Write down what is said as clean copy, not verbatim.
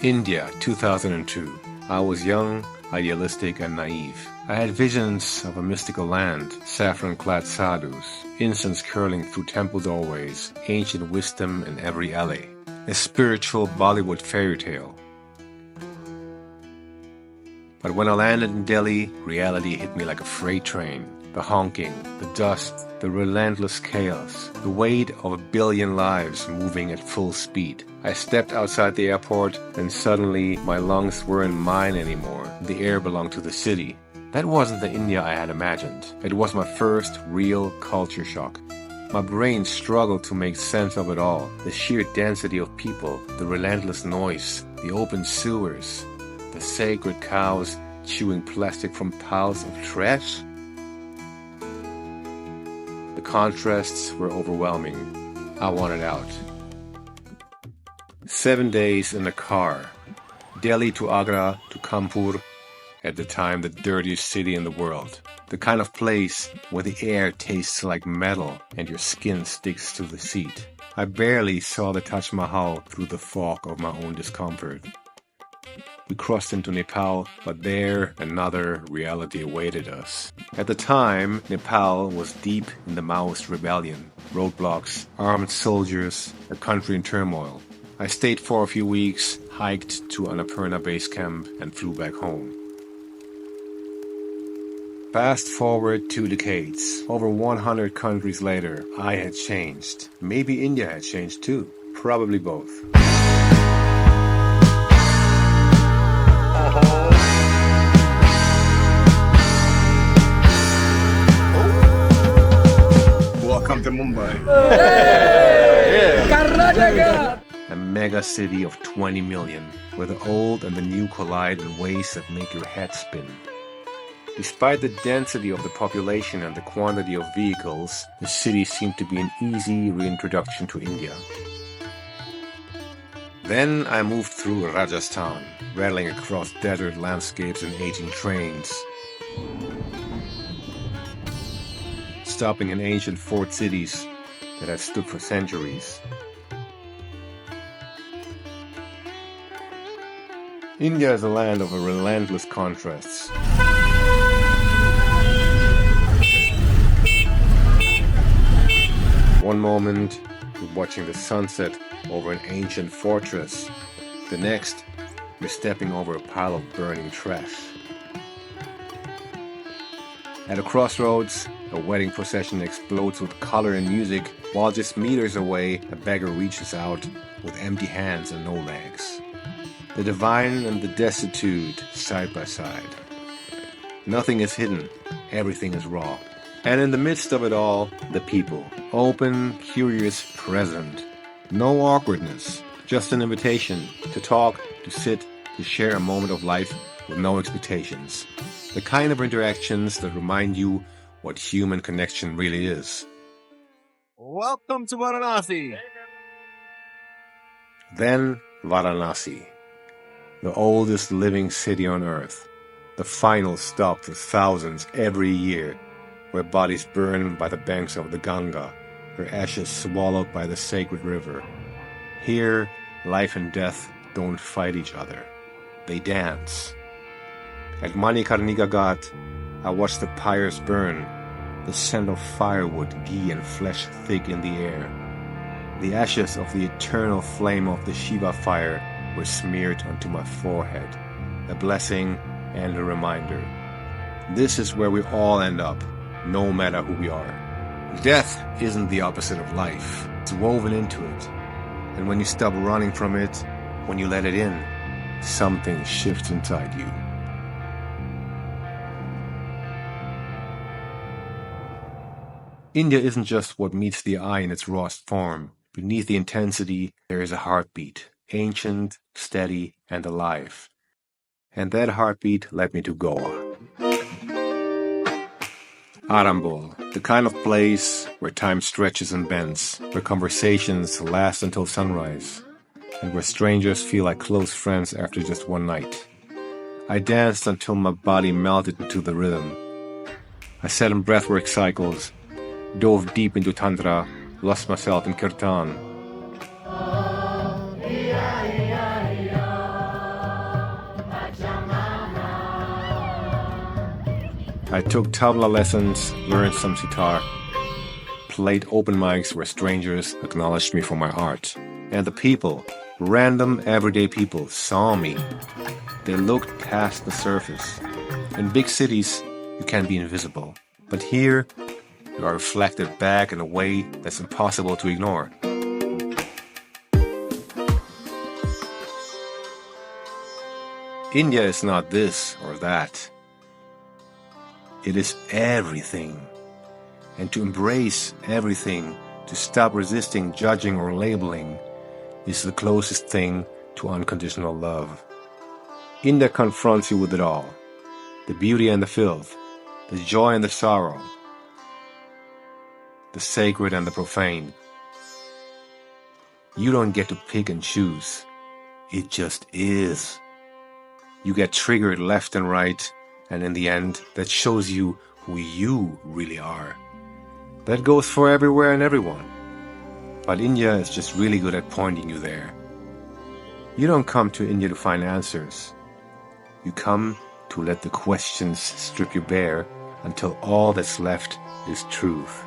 India, 2002. I was young, idealistic, and naive. I had visions of a mystical land, saffron-clad sadhus, incense curling through temple doorways, ancient wisdom in every alley. A spiritual Bollywood fairy tale. But when I landed in Delhi, reality hit me like a freight train. The honking, the dust, the relentless chaos, the weight of 1 billion lives moving at full speed. I stepped outside the airport, and suddenly my lungs weren't mine anymore. The air belonged to the city. That wasn't the India I had imagined. It was my first real culture shock. My brain struggled to make sense of it all. The sheer density of people, the relentless noise, the open sewers, the sacred cows chewing plastic from piles of trash. The contrasts were overwhelming. I wanted out. 7 days in a car. Delhi to Agra to Kanpur, at the time the dirtiest city in the world. The kind of place where the air tastes like metal and your skin sticks to the seat. I barely saw the Taj Mahal through the fog of my own discomfort. We crossed into Nepal, but there another reality awaited us. At the time, Nepal was deep in the Maoist rebellion. Roadblocks, armed soldiers, a country in turmoil. I stayed for a few weeks, hiked to Annapurna base camp, and flew back home. Fast forward 2 decades. Over 100 countries later, I had changed. Maybe India had changed too. Probably both. Welcome to Mumbai. A mega city of 20 million, where the old and the new collide in ways that make your head spin. Despite the density of the population and the quantity of vehicles, the city seemed to be an easy reintroduction to India. Then I moved through Rajasthan, rattling across desert landscapes and aging trains, stopping in ancient fort cities that had stood for centuries. India is a land of relentless contrasts. One moment, you're watching the sunset over an ancient fortress. The next, you're stepping over a pile of burning trash. At a crossroads, a wedding procession explodes with color and music, while just meters away, a beggar reaches out with empty hands and no legs. The divine and the destitute side by side. Nothing is hidden, everything is raw. And in the midst of it all, the people. Open, curious, present. No awkwardness, just an invitation to talk, to sit, to share a moment of life with no expectations. The kind of interactions that remind you what human connection really is. Welcome to Varanasi. Then Varanasi, the oldest living city on earth. The final stop for thousands every year, where bodies burn by the banks of the Ganga, their ashes swallowed by the sacred river. Here, life and death don't fight each other. They dance. At Manikarnika Ghat, I watched the pyres burn, the scent of firewood, ghee and flesh thick in the air. The ashes of the eternal flame of the Shiva fire were smeared onto my forehead, a blessing and a reminder. This is where we all end up, no matter who we are. Death isn't the opposite of life. It's woven into it. And when you stop running from it, when you let it in, something shifts inside you. India isn't just what meets the eye in its rawest form. Beneath the intensity, there is a heartbeat, ancient, steady, and alive. And that heartbeat led me to Goa. Arambol, the kind of place where time stretches and bends, where conversations last until sunrise, and where strangers feel like close friends after just one night. I danced until my body melted into the rhythm. I sat in breathwork cycles, dove deep into tantra, lost myself in kirtan. I took tabla lessons, learned some sitar, played open mics where strangers acknowledged me for my art. And the people, random everyday people, saw me. They looked past the surface. In big cities, you can be invisible. But here, you are reflected back in a way that's impossible to ignore. India is not this or that. It is everything. And to embrace everything, to stop resisting judging or labeling, is the closest thing to unconditional love. India confronts you with it all. The beauty and the filth, the joy and the sorrow, the sacred and the profane. You don't get to pick and choose. It just is. You get triggered left and right, and in the end, that shows you who you really are. That goes for everywhere and everyone. But India is just really good at pointing you there. You don't come to India to find answers. You come to let the questions strip you bare until all that's left is truth.